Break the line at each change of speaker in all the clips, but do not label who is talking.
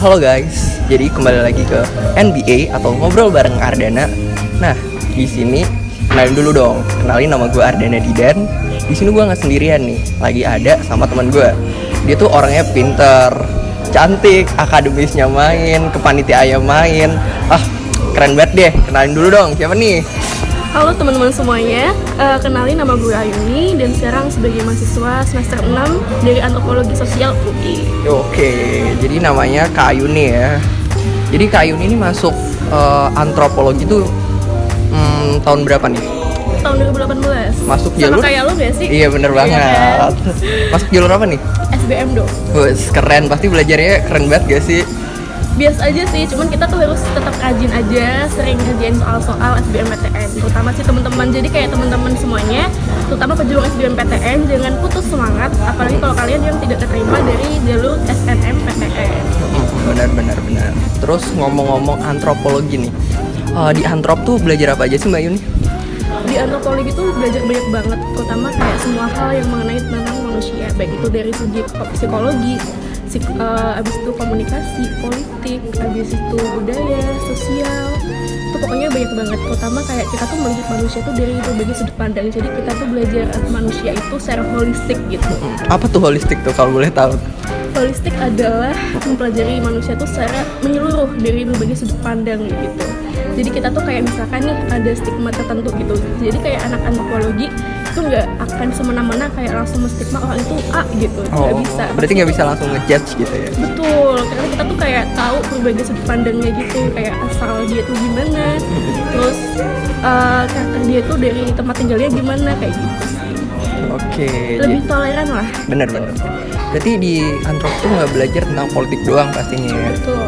Halo guys, jadi kembali lagi ke NBA atau ngobrol bareng Ardana. Nah, di sini kenalin dulu dong. Kenalin, nama gue Ardana Didan. Di sini gue nggak sendirian nih, lagi ada sama teman gue. Dia tuh orangnya pinter, cantik, akademisnya main, kepanitiaan main. Keren banget deh. Kenalin dulu dong, siapa nih?
Halo teman-teman semuanya, kenalin nama gue Ayuni dan sekarang sebagai mahasiswa semester 6 dari Antropologi Sosial UI.
Oke, jadi namanya Kak Ayuni ya. Jadi Kak Ayuni ini masuk antropologi tuh tahun berapa nih?
Tahun 2018.
Masuk
sama
jalur?
kayak lo gak sih?
Iya bener banget.
kan?
Masuk jalur apa nih?
SBM dong.
Wes, keren, pasti belajarnya keren banget gak sih?
Biasa aja sih, cuman kita tuh harus tetap rajin aja, sering ngerjain soal-soal SBMPTN. Terutama sih teman-teman, jadi kayak teman-teman semuanya, terutama pejuang SBMPTN, jangan putus semangat, apalagi kalau kalian yang tidak terima dari jalur SNMPTN.
Benar. Terus ngomong-ngomong antropologi nih, di antrop tuh belajar apa aja sih Mbak Yuni?
Di antropologi tuh belajar banyak banget, terutama kayak semua hal yang mengenai tentang manusia, baik itu dari segi psikologi, abis itu komunikasi, politik, abis itu budaya, sosial, itu pokoknya banyak banget. Terutama kayak kita tuh melihat manusia tuh dari berbagai sudut pandang, jadi kita tuh belajar manusia itu secara holistik gitu.
Apa tuh holistik tuh kalau boleh tahu?
Holistik adalah mempelajari manusia tuh secara menyeluruh dari berbagai sudut pandang gitu. Jadi kita tuh kayak misalkan nih ada stigma tertentu gitu. Jadi kayak anak antropologi itu nggak akan semena-mena kayak langsung menstigma orang itu A gitu. Nggak bisa.
Berarti nggak bisa langsung ngejudge gitu ya?
Betul, karena kita tuh kayak tahu berbagai sudut pandangnya gitu, kayak asal dia tuh gimana, terus karakter dia tuh dari tempat tinggalnya gimana kayak gitu.
Oke.
Lebih toleran lah.
Bener. Berarti di antrop tuh nggak belajar tentang politik doang pastinya ya?
Betul.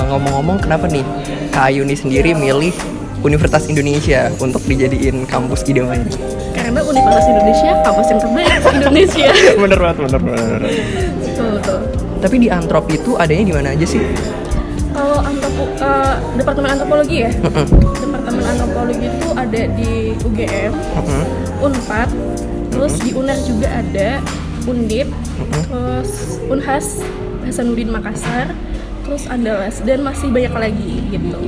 Ngomong-ngomong, kenapa nih Kak Ayuni sendiri milih Universitas Indonesia untuk dijadiin kampus idamanya?
Karena Universitas Indonesia kampus yang terbaik di Indonesia.
Bener banget.
Betul.
Tapi di antrop itu adanya di mana aja sih?
Kalau departemen antropologi ya, departemen antropologi itu ada di UGM, Unpad, terus di UNER juga ada, Undip, terus Unhas, Hasanuddin Makassar, terus Andalas, dan masih banyak lagi gitu.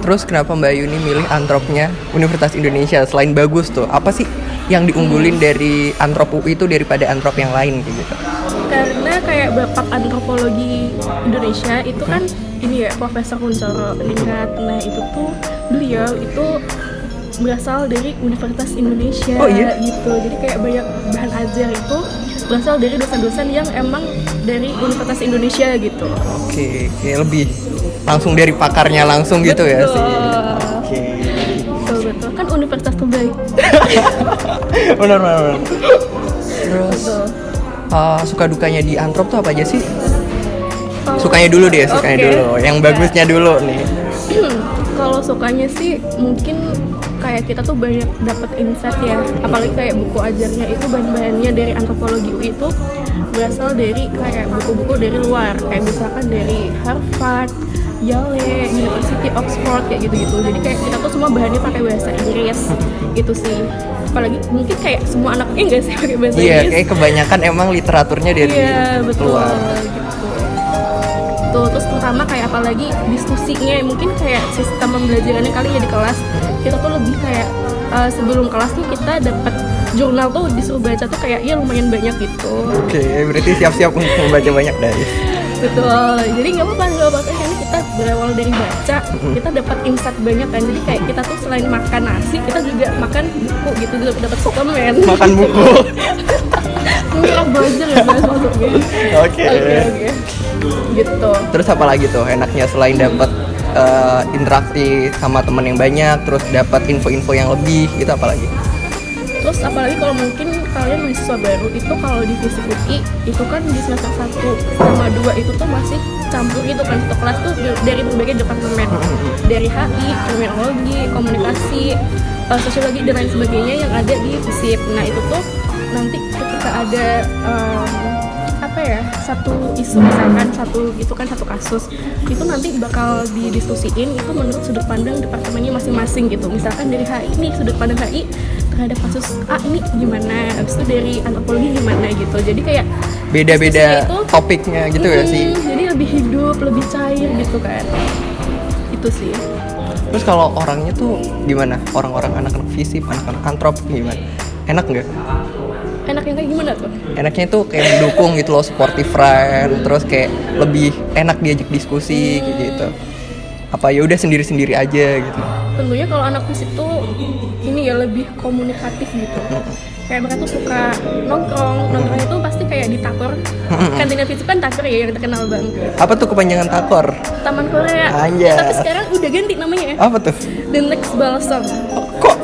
Terus kenapa Mbak Yuni milih antropnya Universitas Indonesia? Selain bagus tuh, apa sih yang diunggulin dari antrop UI itu daripada antrop yang lain kayak gitu?
Karena kayak Bapak Antropologi Indonesia itu kan ini ya, Profesor Kuncoro Ningrat. Nah itu tuh beliau itu berasal dari Universitas Indonesia.
Oh iya?
Gitu. Jadi kayak banyak bahan ajar itu berasal dari dosen-dosen yang emang dari Universitas Indonesia gitu.
Oke, kayak lebih langsung dari pakarnya langsung gitu ya sih. Oke.
Betul. Kan universitas terbaik.
Benar. Terus suka dukanya di antrop tuh apa aja sih? Sukanya dulu deh, dulu. Yang bagusnya dulu nih.
Kalau sukanya sih mungkin kayak kita tuh banyak dapat insight ya, apalagi kayak buku ajarnya itu bahan-bahannya dari antropologi UI itu berasal dari kayak buku-buku dari luar, kayak misalkan dari Harvard, Yale, University Oxford kayak gitu-gitu. Jadi kayak kita tuh semua bahannya pakai bahasa Inggris gitu sih. Apalagi mungkin kayak semua anak enggak sih pakai bahasa Inggris.
Iya, kayak kebanyakan emang literaturnya dari luar.
Gitu. Tuh, terus pertama kayak apalagi diskusinya, mungkin kayak sistem pembelajarannya kali ya di kelas kita tuh lebih kayak sebelum kelas tuh kita dapat jurnal tuh disuruh baca tuh kayak ya lumayan banyak gitu.
Oke, berarti siap-siap untuk membaca banyak dari.
Betul, jadi nggak apa-apa karena kita berawal dari baca, kita dapat insight banyak kan. Jadi kayak kita tuh selain makan nasi, kita juga makan buku gitu, dapat suplemen.
Makan buku.
Mungkin belajar ya bahas masuknya.
Oke.
Gitu.
Terus apa lagi tuh enaknya selain dapat interaksi sama teman yang banyak, terus dapat info-info yang lebih, gitu apa lagi?
Terus apalagi kalau mungkin kalian mahasiswa baru itu kalau di Fisik UI itu kan di semester 1 sama 2 itu tuh masih campur gitu kan, satu kelas tuh dari berbagai departemen, dari HI, kriminologi, komunikasi, sosiologi dan lain sebagainya yang ada di FISIP. Nah itu tuh nanti ketika ada satu isu misalkan satu kasus itu nanti bakal didiskusiin itu menurut sudut pandang departemennya masing-masing gitu. Misalkan dari HI nih sudut pandang HI terhadap kasus A ini gimana, habis itu dari antropologi gimana gitu. Jadi kayak
beda-beda
diskusinya itu,
topiknya gitu ya sih.
Jadi lebih hidup, lebih cair gitu kan. Itu sih.
Terus kalau orangnya tuh gimana? Orang-orang anak-anak FISIP, anak-anak antrop gimana? Enak nggak?
Enak yang kayak gimana tuh?
Enaknya tuh kayak mendukung gitu loh, supportive friend, terus kayak lebih enak diajak diskusi kayak gitu. Apa ya udah sendiri-sendiri aja gitu.
Tentunya kalau anak FISIP tuh ini ya lebih komunikatif gitu. Kayak mereka tuh suka nongkrong itu pasti kayak di Takor. Kantinnya FISIP kan Takor ya yang terkenal banget.
Apa tuh kepanjangan Takor?
Taman Korea.
Anjay.
Tapi sekarang udah ganti namanya ya.
Apa tuh?
The Next Balsam.
Kok?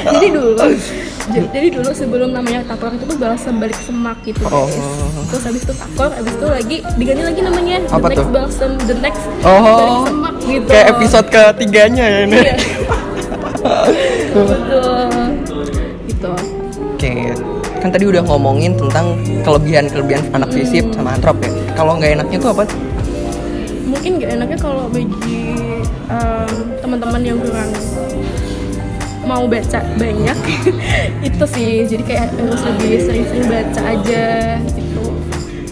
Jadi dulu sebelum namanya Takor itu tuh Balsam Balik Semak gitu.
Oh.
Terus habis itu Takor, habis itu lagi diganti lagi namanya
Apa
The Next
tuh?
Balsam, The Next Balik Semak gitu.
Kayak episode ketiganya ya ini.
Iya. Betul. Gitu.
Oke, kan tadi udah ngomongin tentang kelebihan anak FISIP sama antrop ya. Kalau nggak enaknya tuh apa?
Mungkin nggak enaknya kalau bagi teman-teman yang kurang mau baca banyak itu sih, jadi kayak harus lebih sering-sering baca aja gitu.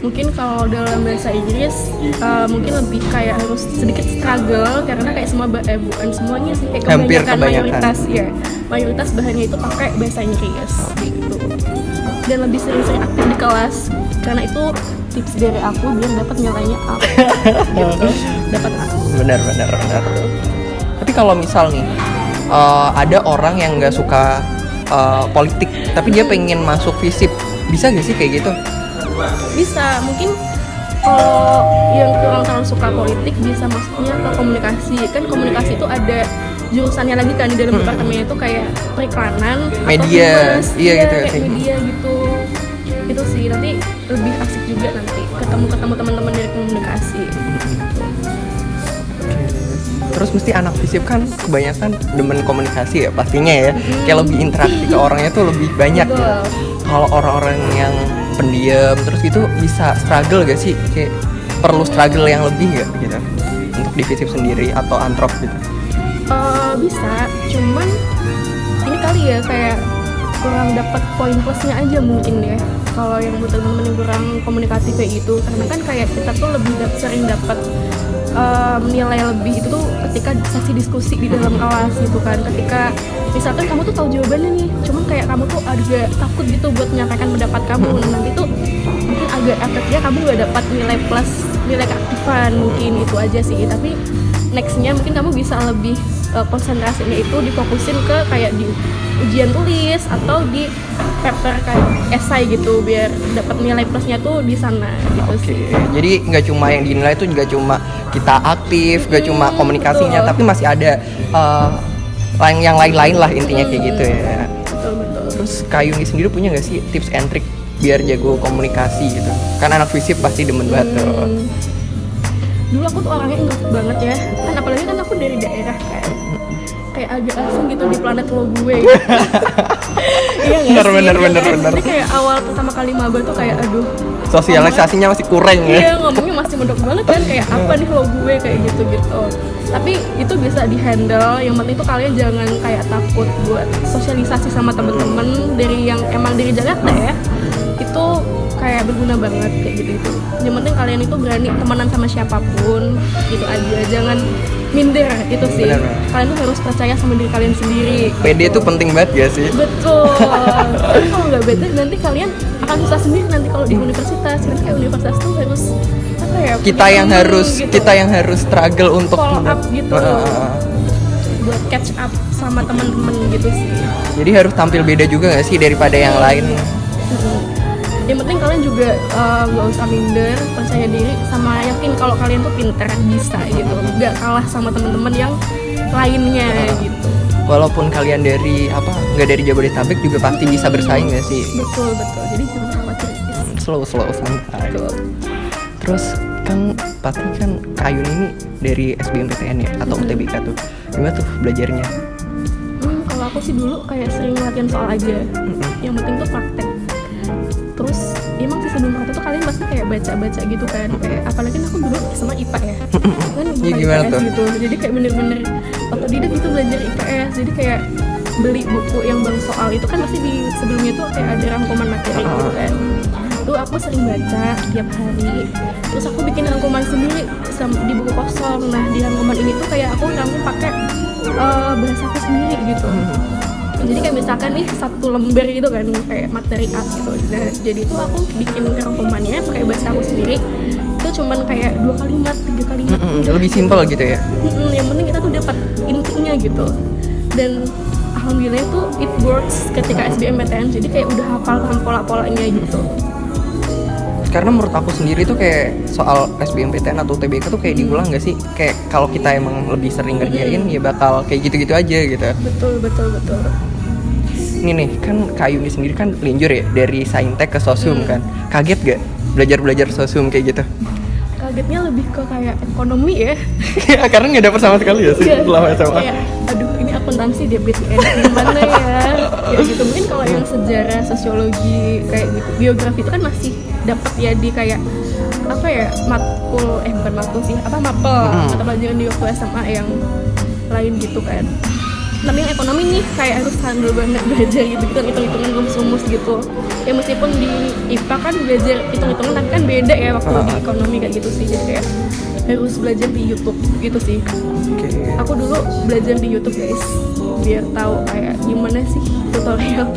Mungkin kalau dalam bahasa Inggris mungkin lebih kayak harus sedikit struggle karena kayak semua bukan semuanya sih, kayak
Hampir
kebanyakan
kebanyakan.
mayoritas bahannya itu pakai bahasa Inggris gitu. Dan lebih sering-sering aktif di kelas karena itu tips dari aku biar dapat nilainya up gitu. Dapat up.
Benar. Tapi kalau misal nih ada orang yang nggak suka politik, tapi dia pengen masuk FISIP, bisa nggak sih kayak gitu?
Bisa, mungkin kalau yang kurang terlalu suka politik bisa masuknya ke komunikasi. Kan komunikasi itu ada jurusannya lagi kan di dalam departemennya itu kayak periklanan,
Media,
atau humas,
iya gitu
kayak
sih.
media gitu. Itu sih nanti lebih asik juga nanti ketemu teman-teman dari komunikasi.
Terus mesti anak FISIP kan kebanyakan demen komunikasi ya pastinya ya. Kayak lebih interaksi ke orangnya tuh lebih banyak gitu.
Betul.
Kalau orang-orang yang pendiam terus itu bisa struggle gak sih? Kayak perlu struggle yang lebih gak gitu untuk di FISIP sendiri atau antrop gitu?
Bisa, cuman ini kali ya kayak kurang dapat poin plusnya aja mungkin ya. Kalau yang buat teman-teman yang kurang komunikasi kayak gitu, karena kan kayak kita tuh lebih sering dapat nilai lebih itu tuh ketika sesi diskusi di dalam kelas gitu kan. Ketika misalkan kamu tuh tahu jawabannya nih, cuman kayak kamu tuh agak takut gitu buat menyampaikan pendapat kamu. Nanti tuh mungkin agak efeknya kamu gak dapat nilai plus, nilai keaktifan, mungkin itu aja sih. Tapi nextnya mungkin kamu bisa lebih konsentrasinya itu difokusin ke kayak di ujian tulis atau di paper kayak esai gitu biar dapat nilai plusnya tuh di sana gitu sih.
Jadi nggak cuma yang dinilai itu juga cuma kita aktif, nggak cuma komunikasinya,
betul.
tapi masih ada yang lain-lain lah intinya kayak gitu ya.
Betul.
Terus Kak Yuni sendiri punya nggak sih tips and trick biar jago komunikasi gitu? Kan anak FISIP pasti demen banget tuh.
Dulu aku tuh orangnya introvert banget ya, kan apalagi kan aku dari daerah kan, kayak agak asing gitu di planet lo gue gitu. Iya nggak sih?
Bener.
Jadi kayak awal pertama kali maba tuh kayak aduh,
Sosialisasinya masih kurang ya.
iya ngomongnya masih mendok banget kan, kayak apa nih lo gue kayak gitu. Tapi itu bisa dihandle, yang penting tuh kalian jangan kayak takut buat sosialisasi sama temen-temen dari yang emang dari Jakarta ya. Itu kayak berguna banget kayak gitu. Yang penting kalian itu berani temenan sama siapapun gitu aja, jangan minder itu sih.
Bener.
Kalian tuh harus percaya sama diri kalian sendiri.
PD tuh penting banget gak sih?
Betul. Tapi kalau nggak beda nanti kalian akan susah sendiri nanti kalau di universitas. Karena kayak universitas tuh harus apa ya?
Kita yang harus struggle untuk
follow up gitu. Buat catch up sama teman-teman gitu sih.
Jadi harus tampil beda juga gak sih daripada yang lain?
Yang penting kalian juga gak usah minder, percaya diri, sama yakin kalau kalian tuh pintar, bisa gitu, gak kalah sama teman-teman yang lainnya gitu.
Walaupun kalian dari nggak dari Jabodetabek juga pasti bisa bersaing gak sih?
Betul. Jadi jangan khawatir.
Slow santai.
Betul.
Terus kan pasti kan Kak Yuni ini dari SBMPTN ya atau UTBK tuh. Gimana tuh belajarnya?
Kalau aku sih dulu kayak sering latihan soal aja. Yang penting tuh praktek. Terus emang sih sebelum praktek tuh kalian pasti kayak baca-baca gitu kan. Kayak apalagi aku dulu sama IPA ya. Kan
Iya, gimana
IPS
tuh?
gitu. Jadi kayak bener-bener otodidak gitu belajar IPS. Jadi kayak beli buku yang bang soal itu kan pasti di sebelumnya tuh kayak ada rangkuman materi gitu kan. itu aku sering baca tiap hari. Terus aku bikin rangkuman sendiri di buku kosong. Nah di rangkuman ini tuh kayak aku rangkum pakai bahasa aku sendiri gitu. Jadi kayak misalkan nih satu lembar gitu kan kayak materi A gitu. Nah, jadi itu aku bikin rangkumannya pakai bahasa aku sendiri. Itu cuman kayak 2 kalimat, 3 kalimat.
Lebih simpel gitu ya.
Yang penting kita tuh dapat intinya gitu. Dan alhamdulillah tuh it works ketika SBMPTN. Jadi kayak udah hafal kan pola-polanya gitu.
Karena menurut aku sendiri tuh kayak soal SBMPTN atau TBK tuh kayak diulang gak sih? Kayak kalau kita emang lebih sering ngerjain ya bakal kayak gitu-gitu aja gitu.
Betul.
Ini nih kan Kak Yuni sendiri kan linjur ya dari Saintek ke Sosum kan. Kaget gak belajar Sosum kayak gitu?
Kagetnya lebih ke kayak ekonomi ya.
Karena nggak dapet sama sekali ya sih selama SMA.
Kayak, aduh ini akuntansi DBTN gimana ya? Ya gitu mungkin kalau yang sejarah, sosiologi kayak gitu, biografi itu kan masih dapat ya di kayak apa ya matkul bukan matkul sih apa mapel mata pelajaran di waktu SMA yang lain gitu kan. Tapi yang ekonomi nih kayak harus handal banget belajar gitu hitung-hitungan rumus-rumus gitu. Ya meskipun di IPA kan belajar hitung-hitungan tapi kan beda ya waktu di ekonomi kayak gitu sih. Jadi kayak harus belajar di YouTube gitu sih. Aku dulu belajar di YouTube guys biar tahu kayak gimana sih tutorial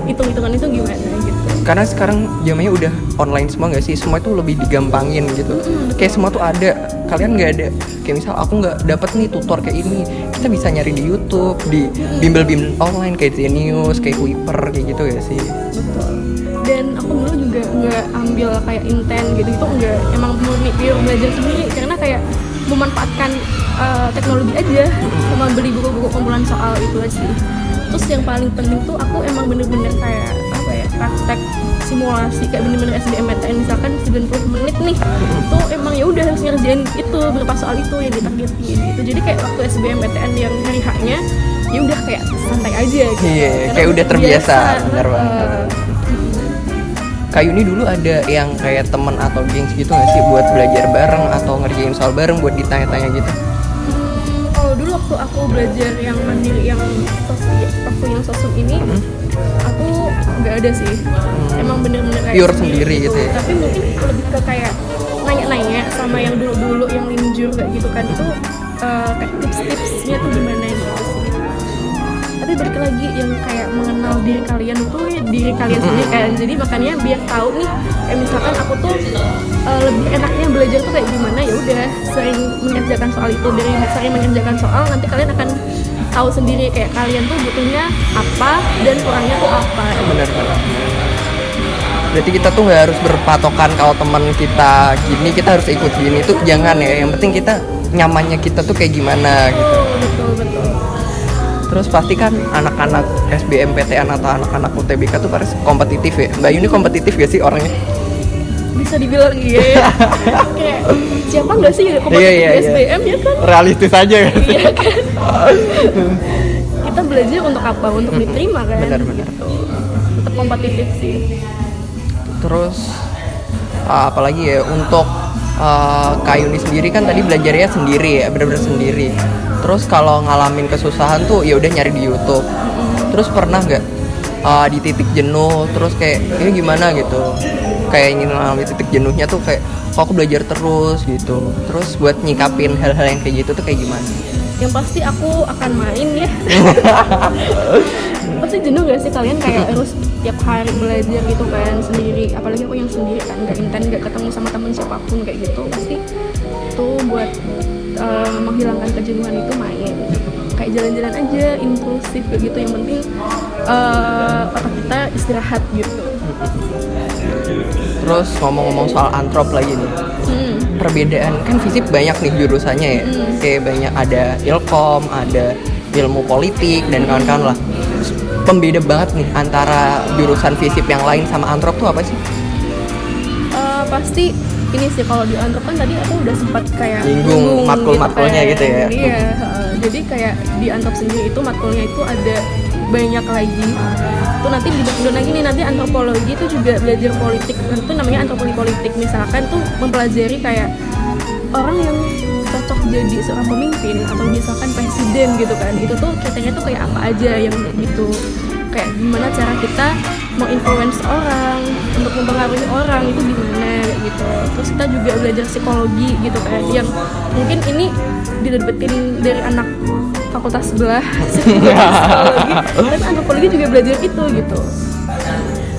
hitung-hitungan itu gimana gitu.
Karena sekarang zamannya udah online semua nggak sih? Semua itu lebih digampangin gitu. Kayak semua tuh ada. Kalian nggak ada. Kayak misal aku nggak dapet nih tutor kayak ini, kita bisa nyari di YouTube, di bimbel-bimbel online kayak Zenius, kayak Kuiper kayak gitu ya sih.
Betul. Dan aku dulu juga nggak ambil kayak inten gitu itu nggak, emang murni pure belajar sendiri karena kayak memanfaatkan teknologi aja sama beli buku-buku kumpulan soal itu aja sih. Terus yang paling penting tuh aku emang bener-bener kayak apa ya praktek simulasi kayak bener-bener SBMPTN misalkan 90 menit nih tuh emang ya udah harus ngerjain itu berapa soal itu yang ditargetin gitu. Jadi kayak waktu SBMPTN yang hari haknya ya udah kayak santai aja gitu.
Iya, kayak udah terbiasa, benar banget. Kak Yuni dulu ada yang kayak temen atau gengs gitu nggak sih buat belajar bareng atau ngerjain soal bareng buat ditanya-tanya gitu?
Kalau dulu waktu aku belajar yang mandiri yang waktu yang sosum ini aku nggak ada sih. Emang bener-bener kayak
pure sendiri gitu ya.
Tapi mungkin lebih ke kayak nanya-nanya sama yang dulu-dulu yang linjur kayak gitu kan itu kayak tips-tipsnya tuh gimana gitu sih. Tapi balik lagi yang kayak mengenal diri kalian tuh ya diri kalian sendiri kan. Jadi makanya biar tahu nih kayak misalkan aku tuh lebih enaknya belajar tuh kayak gimana ya udah sering mengerjakan soal itu. Dari sering mengerjakan soal nanti kalian akan tahu sendiri kayak kalian tuh butuhnya apa dan kurangnya tuh apa.
Benar. Berarti kita tuh nggak harus berpatokan kalau teman kita gini kita harus ikut gini tuh jangan ya. Yang penting kita nyamannya kita tuh kayak gimana gitu.
Betul.
Terus pasti kan anak-anak SBMPTN atau anak-anak UTBK tuh pasti kompetitif ya. Mbak Yuni kompetitif gak sih orangnya?
Bisa dibilang iya ya. Kayak siapa nggak sih kompetitif
Iya.
SBM ya kan?
Realistis aja ya.
Iya kan. Kita belajar untuk apa? Untuk diterima kan?
Benar.
Gitu. Tetap kompetitif sih.
Terus apalagi ya untuk Kak Yuni sendiri kan tadi belajarnya sendiri ya, benar-benar sendiri. Terus kalau ngalamin kesusahan tuh ya udah nyari di YouTube. Terus pernah nggak di titik jenuh terus kayak ini gimana gitu? Kayak ingin ngalamin titik jenuhnya tuh kayak kok aku belajar terus gitu. Terus buat nyikapin hal-hal yang kayak gitu tuh kayak gimana?
Yang pasti aku akan main ya. Pasti jenuh gak sih kalian kayak harus tiap hari belajar gitu kan sendiri, apalagi aku yang sendiri kan nggak intent nggak ketemu sama temen siapapun kayak gitu. Pasti tuh buat menghilangkan kejenuhan itu main kayak jalan-jalan aja impulsif kayak gitu. Yang penting otak kita istirahat gitu.
Terus ngomong-ngomong soal antrop lagi nih, perbedaan kan fisip banyak nih jurusannya ya, kayak banyak ada ilkom, ada ilmu politik dan kawan-kawan lah. Pembeda banget nih antara jurusan fisip yang lain sama antrop tuh apa sih?
Pasti ini sih kalau di antrop kan tadi aku udah sempat kayak
nyinggung matkul-matkulnya gitu ya.
Iya, jadi kayak di antrop sendiri itu matkulnya itu ada banyak lagi. Itu nanti di background lagi nih nanti antropologi itu juga belajar politik. Itu namanya antropologi politik. Misalkan tuh mempelajari kayak orang yang cocok jadi seorang pemimpin atau misalkan presiden gitu kan. Itu tuh ceritanya tuh kayak apa aja yang gitu. Kayak gimana cara kita menginfluence orang, untuk mempengaruhi orang itu gimana gitu. Terus kita juga belajar psikologi gitu kan, yang mungkin ini didapetin dari anak fakultas sebelah psikologi, tapi antropologi juga belajar itu gitu.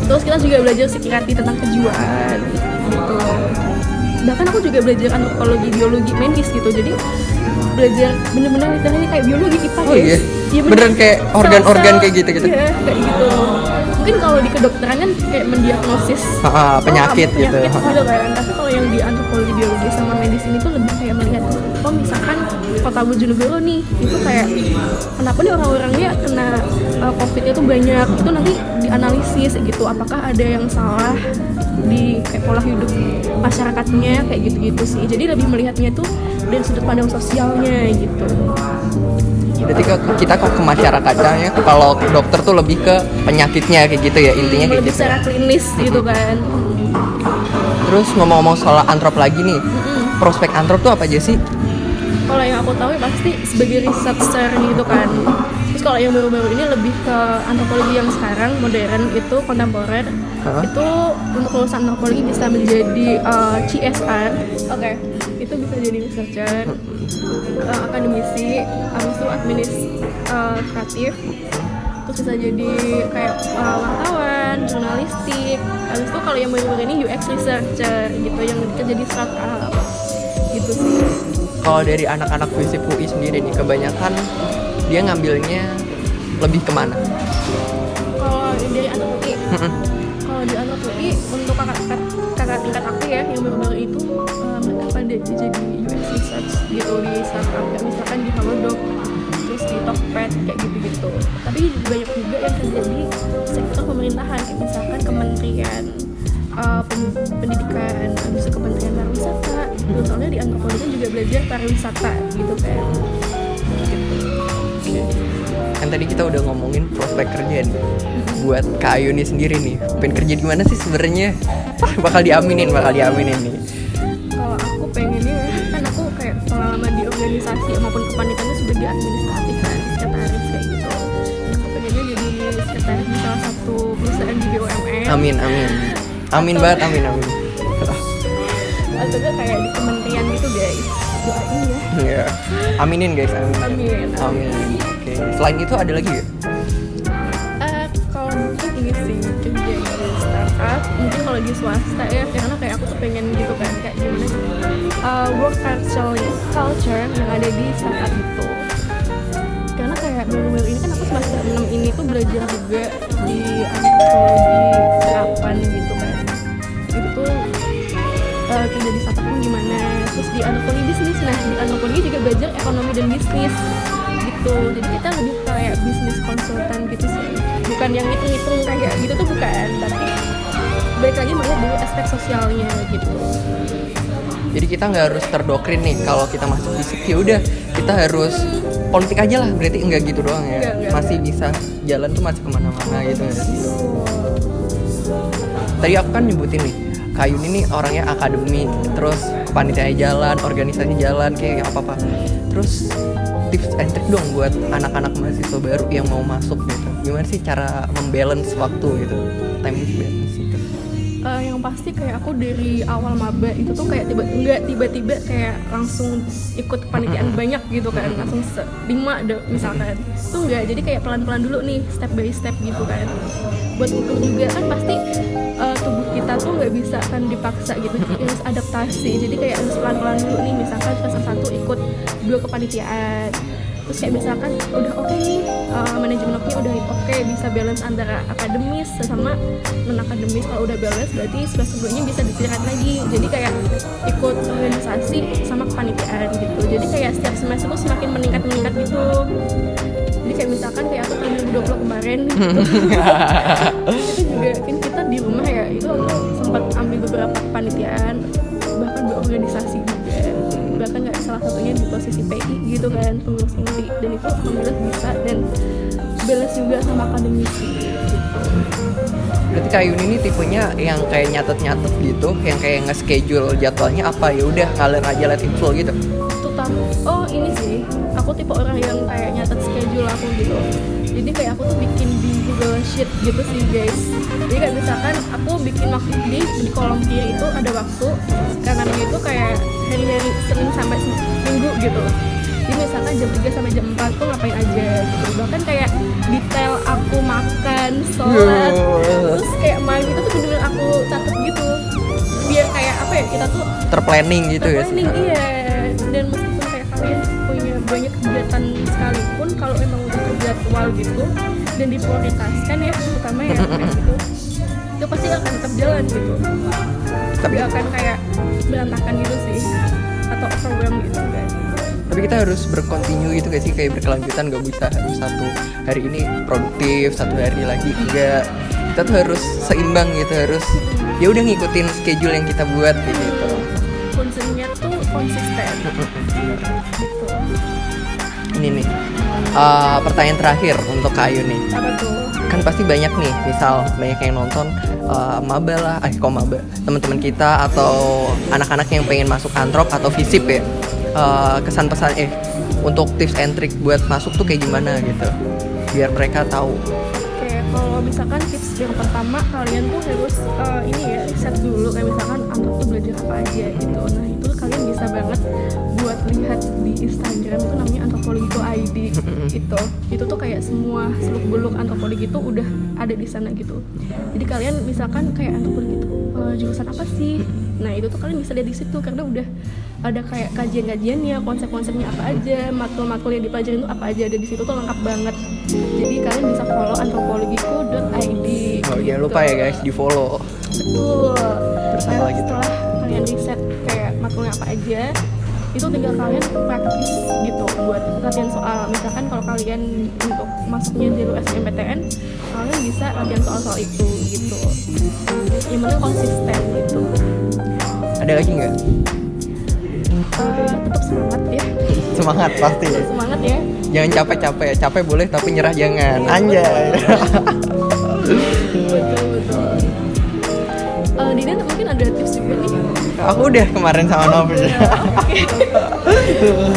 Terus kita juga belajar psikiatri tentang kejiwaan gitu. Bahkan aku juga belajar antropologi biologi medis gitu, jadi belajar bener-bener literally kayak biologi IPA.
Oh iya?
Ya,
beneran kayak organ-organ kayak gitu-gitu?
Iya, kayak gitu. Mungkin kalau di kedokteran kan kayak mendiagnosis
penyakit gitu.
Gitu kan. Tapi kalau yang di antropologi biologi sama medis ini tuh lebih kayak melihat, oh misalkan Kota Bojonegoro nih, itu kayak kenapa nih orang-orangnya kena COVID-nya tuh banyak, itu nanti dianalisis gitu, apakah ada yang salah di kayak pola hidup masyarakatnya kayak gitu-gitu sih. Jadi lebih melihatnya tuh dari sudut pandang sosialnya gitu.
Jadi kita kok ke masyarakatnya, kalau dokter tuh lebih ke penyakitnya kayak gitu ya, intinya kayak
lebih
gitu.
secara klinis gitu kan.
Terus ngomong-ngomong soal antrop lagi nih, prospek antrop tuh apa aja sih?
Kalau yang aku tahu ya pasti sebagai researcher gitu kan. Terus kalau yang baru-baru ini lebih ke antropologi yang sekarang modern itu kontemporer. Itu untuk lulusan antropologi bisa menjadi CSR. Oke. Itu bisa jadi researcher, akademisi, habis itu administratif, terus bisa jadi kayak wartawan, jurnalistik. Habis itu kalau yang baru-baru ini UX researcher gitu, yang kerja di startup gitu sih.
Kalau dari anak-anak FISIP UI sendiri nih, kebanyakan dia ngambilnya lebih kemana?
Kalau dari anak UI, kalau di anak UI untuk kakak tingkat aku ya yang baru-baru itu mereka pada jadi UX research gitu di startup, kayak misalkan di Halodoc, terus di Tokped kayak gitu-gitu. Tapi banyak juga yang kerja di sektor pemerintahan, kayak misalkan kementerian pendidikan, habis itu kementerian pariwisata. Soalnya di antropologi juga belajar pariwisata gitu kan.
Kan tadi kita udah ngomongin prospek kerja nih. Buat Kak Ayu nih sendiri nih, pengen kerja di mana sih sebenarnya? bakal diaminin nih.
Kalau aku pengennya kan aku kayak pengalaman di organisasi maupun kepanitiaannya sudah di administratif kan, sekretaris kayak gitu. Aku pengennya jadi sekretaris di salah satu perusahaan di BUMN.
Amin banget.
Atau juga kayak di kementerian gitu guys, doain ya.
Iya. Aminin guys,
Amin.
Oke. Selain itu ada lagi ya?
Kalau mungkin ini sih kerja di startup, mungkin kalau di swasta ya, karena kayak aku tuh pengen gitu kan, kayak gimana work culture yang ada di startup itu. Karena kayak baru-baru ini kan aku semester 6 ini tuh belajar juga di antropologi serapan gitu kan. Itu tuh kerja di startup kan gimana, terus di antropologi bisnis. Nah di antropologi juga belajar ekonomi dan bisnis gitu, jadi kita lebih kayak bisnis konsultan gitu sih, bukan yang ngitung-ngitung kayak gitu tuh bukan, tapi balik lagi melihat dari aspek sosialnya gitu.
Jadi kita nggak harus terdoktrin nih kalau kita masuk FISIP, ya udah kita harus politik aja lah, berarti enggak gitu doang ya.
Enggak.
Masih bisa jalan tuh masih kemana-mana gitu nggak sih? Tadi aku kan nyebutin nih, Kak Yuni nih orangnya akademik, terus kepanitiaan jalan, organisasi jalan, kayak apa-apa. Terus tips and trick dong buat anak-anak mahasiswa baru yang mau masuk gitu. Gimana sih cara membalance waktu gitu, time balance gitu?
Yang pasti kayak aku dari awal maba itu tuh kayak tiba-tiba kayak langsung ikut kepanitiaan banyak gitu kan, langsung 5 misalkan. Itu enggak, jadi kayak pelan-pelan dulu nih, step by step gitu kan. Buat ukur juga kan pasti tubuh kita tuh nggak bisa kan dipaksa gitu, jadi harus adaptasi. Jadi kayak harus pelan-pelan dulu nih, misalkan semester 1 ikut 2 kepanitiaan, terus kayak misalkan udah oke nih, manajemen udah oke, bisa balance antara akademis sama non akademis. Kalau udah balance berarti semester 2-nya bisa ditingkat lagi, jadi kayak ikut organisasi sama kepanitiaan gitu. Jadi kayak setiap semester tuh semakin meningkat gitu. Jadi kayak misalkan kayak aku tahun 2020 kemarin gitu. Itu juga kan kita di rumah ya, itu aku sempat ambil beberapa kepanitiaan, bahkan berorganisasi juga, bahkan nggak salah satunya di posisi PI gitu kan, pengurus inti, dan itu alhamdulillah bisa dan balance juga sama akademisi gitu.
Berarti Kak Yuni ini tipenya yang kayak nyatet gitu, yang kayak nge-schedule jadwalnya apa, ya udah ngalir aja, let it flow gitu.
Oh ini sih, aku tipe orang yang kayak nyatet schedule aku gitu. Jadi kayak aku tuh bikin di Google Sheet gitu sih guys. Jadi kayak misalkan aku bikin waktu di kolom kiri itu ada waktu, kanannya itu kayak hari-hari Senin sampai Minggu gitu. Jadi misalkan jam 3 sampai jam 4 tuh ngapain aja gitu. Bahkan kayak detail aku makan, sholat, terus kayak main itu tuh bener-bener aku catat gitu. Biar kayak apa ya, kita tuh
Terplanning gitu ya.
terplanning, iya. Dan meskipun kayak kalian punya banyak kegiatan sekalipun, kalau emang udah terjadwal gitu dan diprioritaskan ya, terutama ya kayak gitu, itu pasti akan tetap jalan gitu. Tapi akan kayak berantakan gitu sih, atau overwhelm gitu guys.
Tapi kita harus berkontinu gitu gak sih, kayak berkelanjutan, gak bisa harus satu hari ini produktif, satu hari lagi enggak. Kita tuh harus seimbang gitu, harus ya udah ngikutin schedule yang kita buat gitu.
Kuncinya tuh konsisten gitu.
Ini nih pertanyaan terakhir untuk Kak Ayu nih.
Apa tuh?
Kan pasti banyak nih, misal banyak yang nonton maba lah, maba, teman-teman kita atau anak-anak yang pengen masuk antrop atau visip ya. Kesan pesan untuk tips and trick buat masuk tuh kayak gimana gitu, biar mereka tahu.
Oke, kalau misalkan tips yang pertama, kalian tuh harus ini ya, riset dulu kayak misalkan antrop tuh belajar apa aja gitu. Nah itu kalian bisa banget buat lihat di Instagram, itu namanya antropologi.id gitu. Itu tuh kayak semua seluk beluk antropologi itu udah ada di sana gitu. Jadi kalian misalkan kayak antropologi itu jurusan apa sih? Nah itu tuh kalian bisa lihat di situ, karena udah ada kayak kajian-kajiannya, konsep-konsepnya apa aja, matkul-matkul yang dipelajarin itu apa aja, ada di situ tuh lengkap banget. Jadi kalian bisa follow antropologiku.id.
Oh jangan lupa ya guys, di follow.
Betul.
Terus apa lagi tuh?
Setelah kalian riset kayak matkulnya apa aja, itu tinggal kalian praktis gitu buat latihan soal. Misalkan kalau kalian untuk masuknya jalur SNMPTN, kalian bisa latihan soal-soal itu gitu. Yang penting konsisten gitu.
Ada lagi nggak?
Tetap semangat ya.
Semangat pasti.
Tetap semangat ya.
Jangan capek-capek, capek boleh tapi nyerah jangan. Anjay.
Betul. Didan mungkin ada tips juga nih.
Aku udah kemarin sama Novi.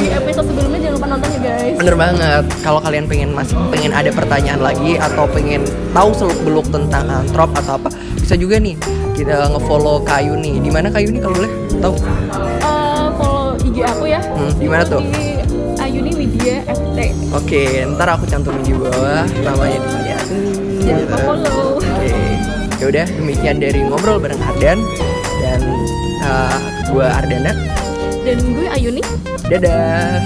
Di episode sebelumnya jangan lupa nonton ya guys.
Bener banget. Kalau kalian pengen ada pertanyaan lagi atau pengen tahu seluk beluk tentang antrop atau apa, bisa juga nih kita ngefollow Kayu nih. Di mana Kayu nih kalau boleh tahu?
Follow IG aku ya.
Di mana tuh?
Di Ayuni Widya FT.
Oke, ntar aku cantumin di bawah namanya dia.
Jangan lupa follow.
Oke. Ya udah, demikian dari ngobrol bareng Ardan dan gue Ardana
Dan gue Ayuni.
Dadah.